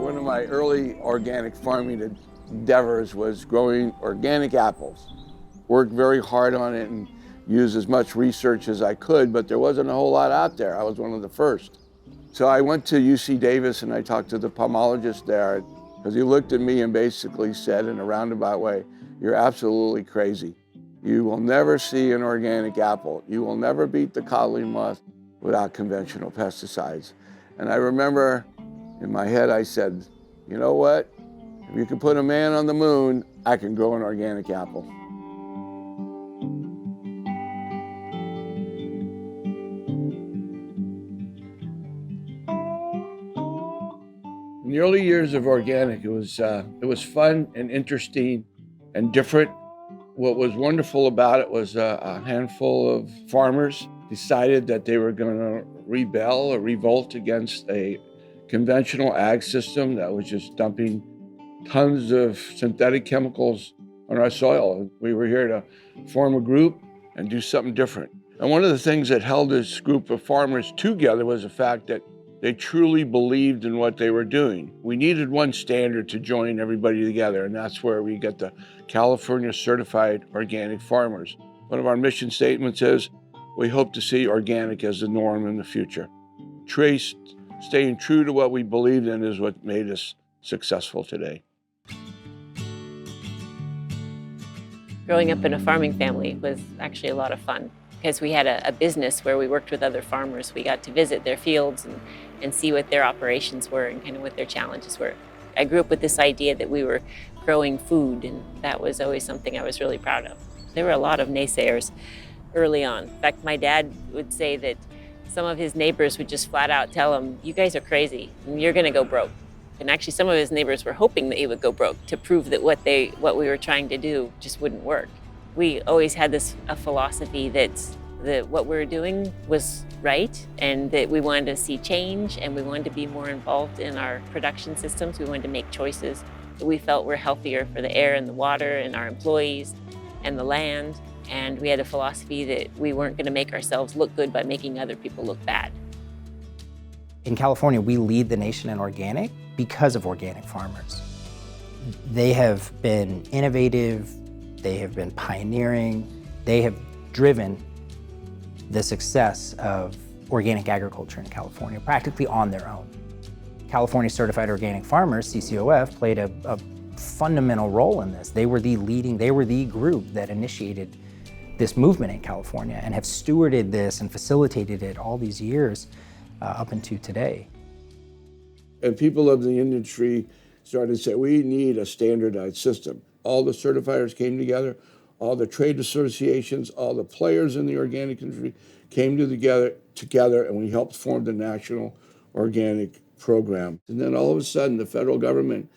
One of my early organic farming endeavors was growing organic apples. Worked very hard on it and used as much research as I could, but there wasn't a whole lot out there. I was one of the first. So I went to UC Davis and I talked to the pomologist there, because he looked at me and basically said in a roundabout way, "You're absolutely crazy. You will never see an organic apple. You will never beat the codling moth without conventional pesticides." And I remember in my head I said, you know what? If you can put a man on the moon, I can grow an organic apple. In the early years of organic, it was fun and interesting and different. What was wonderful about it was a handful of farmers decided that they were going to rebel or revolt against a conventional ag system that was just dumping tons of synthetic chemicals on our soil. We were here to form a group and do something different. And one of the things that held this group of farmers together was the fact that they truly believed in what they were doing. We needed one standard to join everybody together, and that's where we get the California Certified Organic Farmers. One of our mission statements is, we hope to see organic as the norm in the future. Staying true to what we believed in is what made us successful today. Growing up in a farming family was actually a lot of fun because we had a business where we worked with other farmers. We got to visit their fields and see what their operations were and kind of what their challenges were. I grew up with this idea that we were growing food, and that was always something I was really proud of. There were a lot of naysayers early on. In fact, my dad would say that some of his neighbors would just flat out tell him, "You guys are crazy, and you're gonna go broke." And actually some of his neighbors were hoping that he would go broke to prove that what we were trying to do just wouldn't work. We always had a philosophy that what we were doing was right, and that we wanted to see change, and we wanted to be more involved in our production systems. We wanted to make choices that we felt were healthier for the air and the water and our employees and the land. And we had a philosophy that we weren't going to make ourselves look good by making other people look bad. In California, we lead the nation in organic because of organic farmers. They have been innovative, they have been pioneering, they have driven the success of organic agriculture in California practically on their own. California Certified Organic Farmers, CCOF, played a fundamental role in this. They were the group that initiated this movement in California and have stewarded this and facilitated it all these years up into today. And people of the industry started to say, we need a standardized system. All the certifiers came together, all the trade associations, all the players in the organic industry came together, and we helped form the National Organic Program. And then all of a sudden, the federal government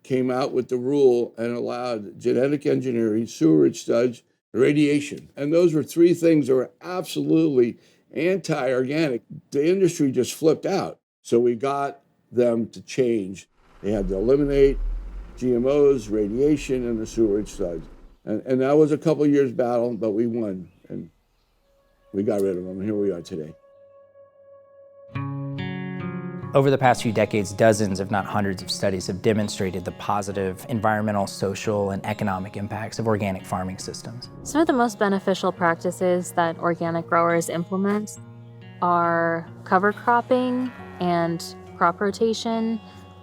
came out with the rule and allowed genetic engineering, sewerage studs, radiation. And those were three things that were absolutely anti-organic. The industry just flipped out. So we got them to change. They had to eliminate GMOs, radiation, and the sewerage studs. And that was a couple years battle, but we won, and we got rid of them, and here we are today. Over the past few decades, dozens, if not hundreds of studies have demonstrated the positive environmental, social, and economic impacts of organic farming systems. Some of the most beneficial practices that organic growers implement are cover cropping and crop rotation,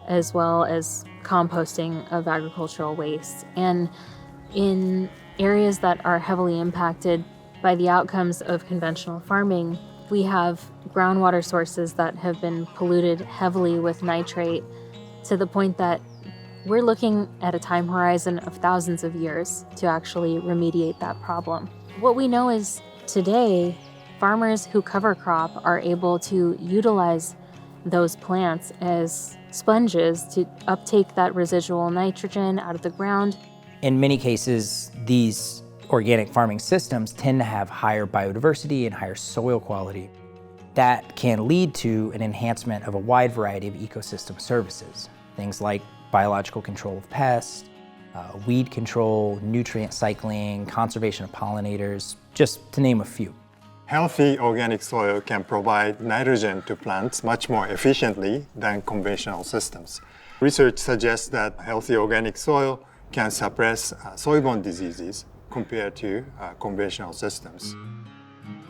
as well as composting of agricultural waste. And in areas that are heavily impacted by the outcomes of conventional farming, we have groundwater sources that have been polluted heavily with nitrate to the point that we're looking at a time horizon of thousands of years to actually remediate that problem. What we know is today, farmers who cover crop are able to utilize those plants as sponges to uptake that residual nitrogen out of the ground. In many cases, these organic farming systems tend to have higher biodiversity and higher soil quality. That can lead to an enhancement of a wide variety of ecosystem services. Things like biological control of pests, weed control, nutrient cycling, conservation of pollinators, just to name a few. Healthy organic soil can provide nitrogen to plants much more efficiently than conventional systems. Research suggests that healthy organic soil can suppress soil-borne diseases compared to conventional systems.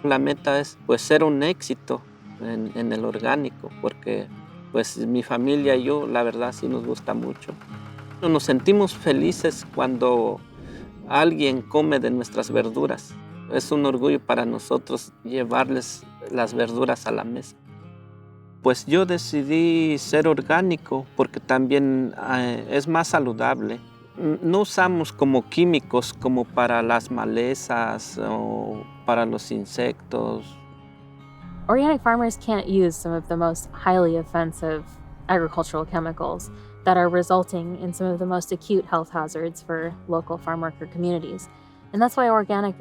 La meta es pues ser un éxito en el orgánico, porque pues mi familia y yo la verdad sí nos gusta mucho. Nos sentimos felices cuando alguien come de nuestras verduras. Es un orgullo para nosotros llevarles las verduras a la mesa. Pues yo decidí ser orgánico porque también es más saludable. No usamos como químicos como para las malezas o para los insectos. Organic farmers can't use some of the most highly offensive agricultural chemicals that are resulting in some of the most acute health hazards for local farm worker communities. And that's why organic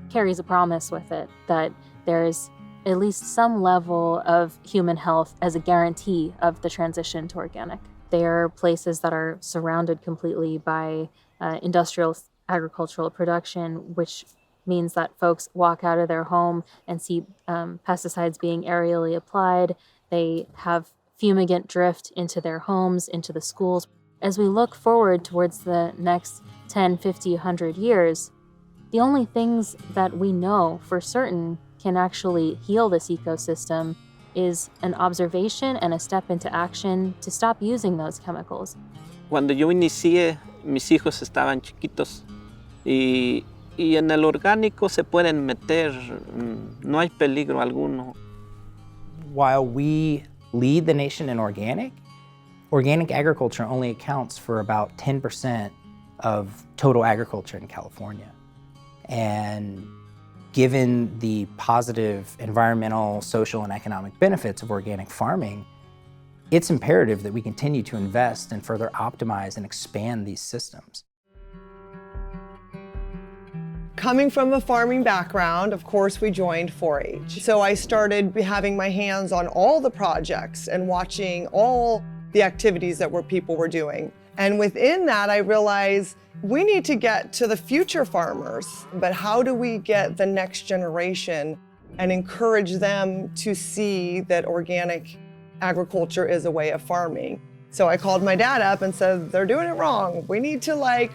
carries a promise with it that there's at least some level of human health as a guarantee of the transition to organic. They are places that are surrounded completely by industrial agricultural production, which means that folks walk out of their home and see pesticides being aerially applied. They have fumigant drift into their homes, into the schools. As we look forward towards the next 10, 50, 100 years, the only things that we know for certain can actually heal this ecosystem is an observation and a step into action to stop using those chemicals. Cuando yo inicié, mis hijos estaban chiquitos y en el orgánico se pueden meter, no hay peligro alguno. While we lead the nation in organic agriculture only accounts for about 10% of total agriculture in California. And given the positive environmental, social, and economic benefits of organic farming, it's imperative that we continue to invest and further optimize and expand these systems. Coming from a farming background, of course, we joined 4-H. So I started having my hands on all the projects and watching all the activities that people were doing. And within that, I realized we need to get to the future farmers, but how do we get the next generation and encourage them to see that organic agriculture is a way of farming? So I called my dad up and said, they're doing it wrong. We need to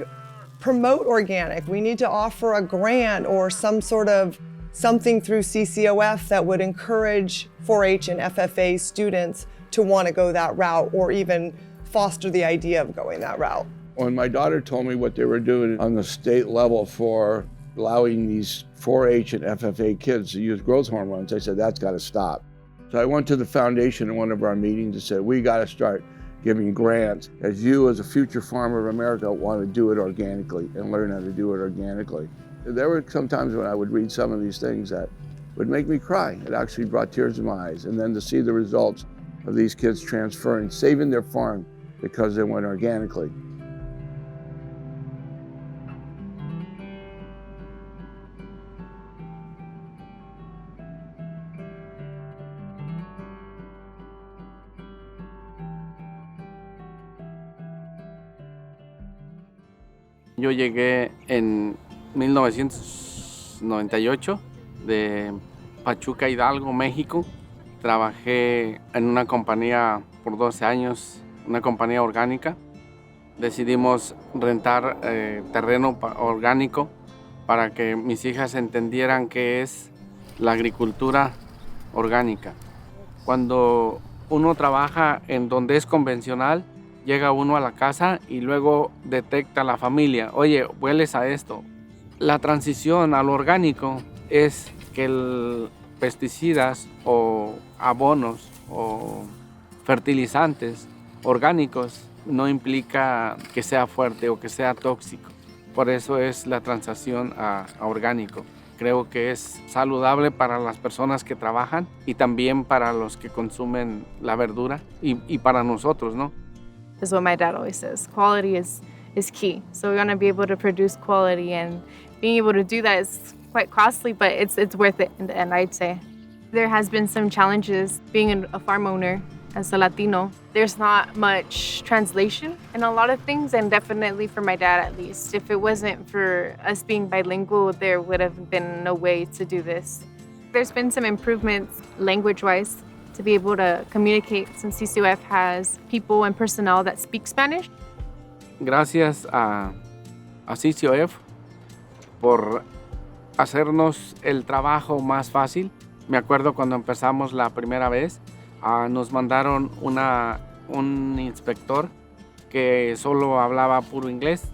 promote organic. We need to offer a grant or some sort of something through CCOF that would encourage 4-H and FFA students to want to go that route or even foster the idea of going that route. When my daughter told me what they were doing on the state level for allowing these 4-H and FFA kids to use growth hormones, I said, that's got to stop. So I went to the foundation in one of our meetings and said, we got to start giving grants as you as a future farmer of America want to do it organically and learn how to do it organically. There were some times when I would read some of these things that would make me cry. It actually brought tears to my eyes. And then to see the results of these kids transferring, saving their farm because they went organically. Yo llegué en 1998 de Pachuca, Hidalgo, México. Trabajé en una compañía por 12 años, una compañía orgánica. Decidimos rentar terreno orgánico para que mis hijas entendieran qué es la agricultura orgánica. Cuando uno trabaja en donde es convencional, llega uno a la casa y luego detecta a la familia, oye, hueles a esto. La transición al orgánico es que pesticidas o abonos o fertilizantes orgánicos no implica que sea fuerte o que sea tóxico. Por eso es la transición a orgánico. Creo que es saludable para las personas que trabajan y también para los que consumen la verdura y para nosotros, ¿no? Is what my dad always says. Quality is key. So we want to be able to produce quality, and being able to do that is quite costly, but it's worth it in the end, I'd say. There has been some challenges being a farm owner as a Latino. There's not much translation in a lot of things, and definitely for my dad at least. If it wasn't for us being bilingual, there would have been no way to do this. There's been some improvements language-wise. to be able to communicate since CCOF has people and personnel that speak Spanish. Gracias a CCOF por hacernos el trabajo más fácil. Me acuerdo cuando empezamos la primera vez, nos mandaron un inspector que solo hablaba puro inglés.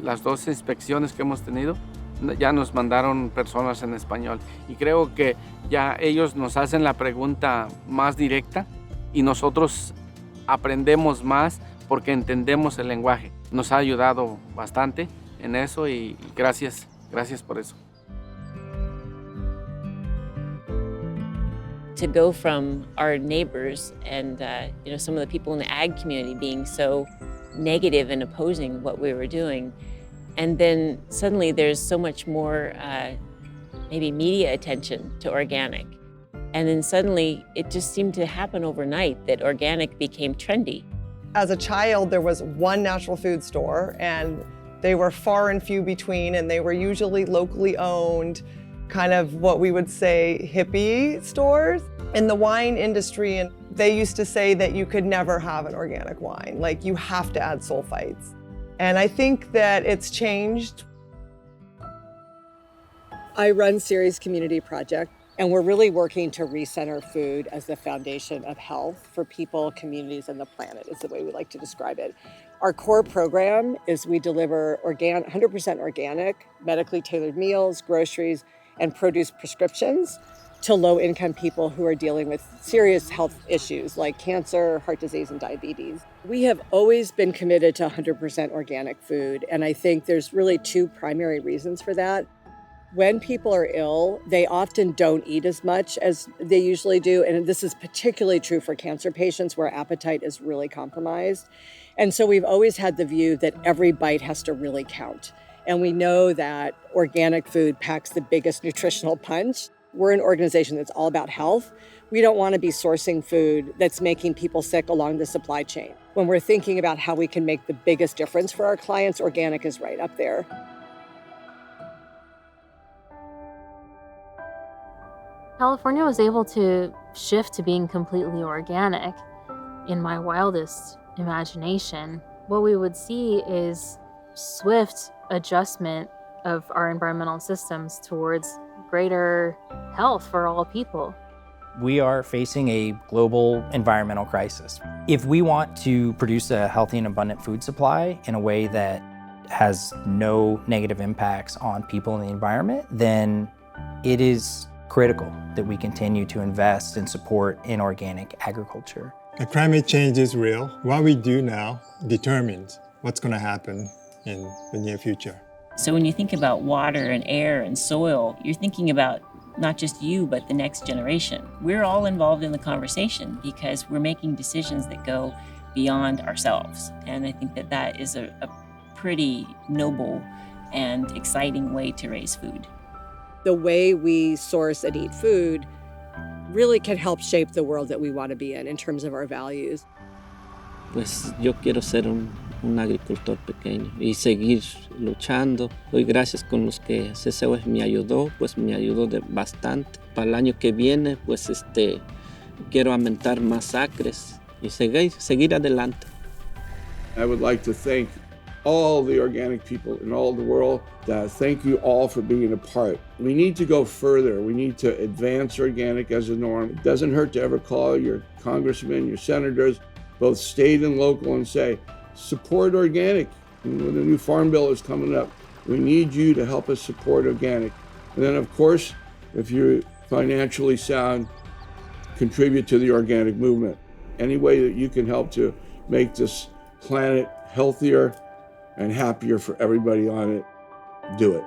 Las 2 inspecciones que hemos tenido, ya nos mandaron personas en español. Y creo que ya ellos nos hacen la pregunta más directa y nosotros aprendemos más porque entendemos el lenguaje. Nos ha ayudado bastante en eso y gracias por eso. To go from our neighbors and some of the people in the ag community being so negative and opposing what we were doing, and then suddenly there's so much more maybe media attention to organic, and then suddenly it just seemed to happen overnight that organic became trendy. As a child, there was one natural food store, and they were far and few between, and they were usually locally owned, kind of what we would say hippie stores. In the wine industry, and they used to say that you could never have an organic wine, like you have to add sulfites. And I think that it's changed. I run Ceres Community Project, and we're really working to recenter food as the foundation of health for people, communities, and the planet, is the way we like to describe it. Our core program is we deliver 100% organic, medically tailored meals, groceries, and produce prescriptions to low-income people who are dealing with serious health issues like cancer, heart disease, and diabetes. We have always been committed to 100% organic food, and I think there's really 2 primary reasons for that. When people are ill, they often don't eat as much as they usually do, and this is particularly true for cancer patients where appetite is really compromised. And so we've always had the view that every bite has to really count. And we know that organic food packs the biggest nutritional punch. We're an organization that's all about health. We don't want to be sourcing food that's making people sick along the supply chain. When we're thinking about how we can make the biggest difference for our clients, organic is right up there. California was able to shift to being completely organic. In my wildest imagination, what we would see is swift adjustment of our environmental systems towards greater health for all people. We are facing a global environmental crisis. If we want to produce a healthy and abundant food supply in a way that has no negative impacts on people and the environment, then it is critical that we continue to invest and support in organic agriculture. The climate change is real. What we do now determines what's going to happen in the near future. So when you think about water and air and soil, you're thinking about not just you, but the next generation. We're all involved in the conversation because we're making decisions that go beyond ourselves. And I think that that is a pretty noble and exciting way to raise food. The way we source and eat food really can help shape the world that we want to be in terms of our values. Pues yo quiero ser un agricultor pequeño y seguir luchando. Doy gracias con los que CCOF me ayudó, pues me ayudó bastante. Para el año que viene, pues quiero aumentar más acres y seguir adelante. I would like to thank all the organic people in all the world. Thank you all for being a part. We need to go further. We need to advance organic as a norm. It doesn't hurt to ever call your congressmen, your senators, both state and local, and say, support organic. And when the new farm bill is coming up, we need you to help us support organic. And then, of course, if you're financially sound, contribute to the organic movement. Any way that you can help to make this planet healthier and happier for everybody on it, do it.